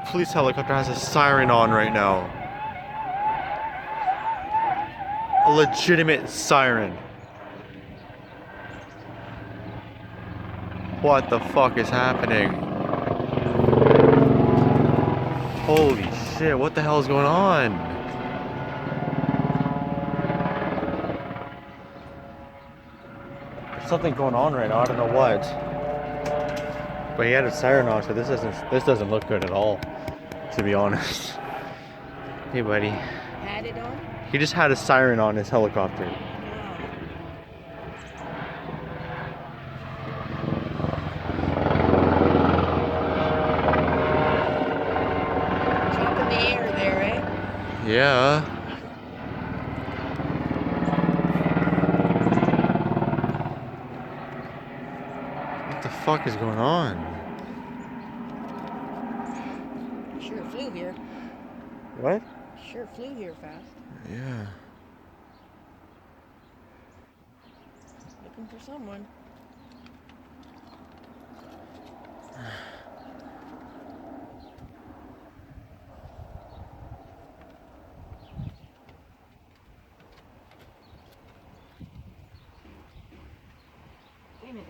police helicopter has a siren on right now. A legitimate siren. What the fuck is happening? Holy shit, what the hell is going on? There's something going on right now, I don't know what. But he had a siren on, so this doesn't look good at all, to be honest. Hey buddy. Had it on? He just had a siren on his helicopter. Up in the air there, eh? Yeah. What the fuck is going on? Sure flew here. What? Sure flew here fast. Yeah. Looking for someone. Wait a minute.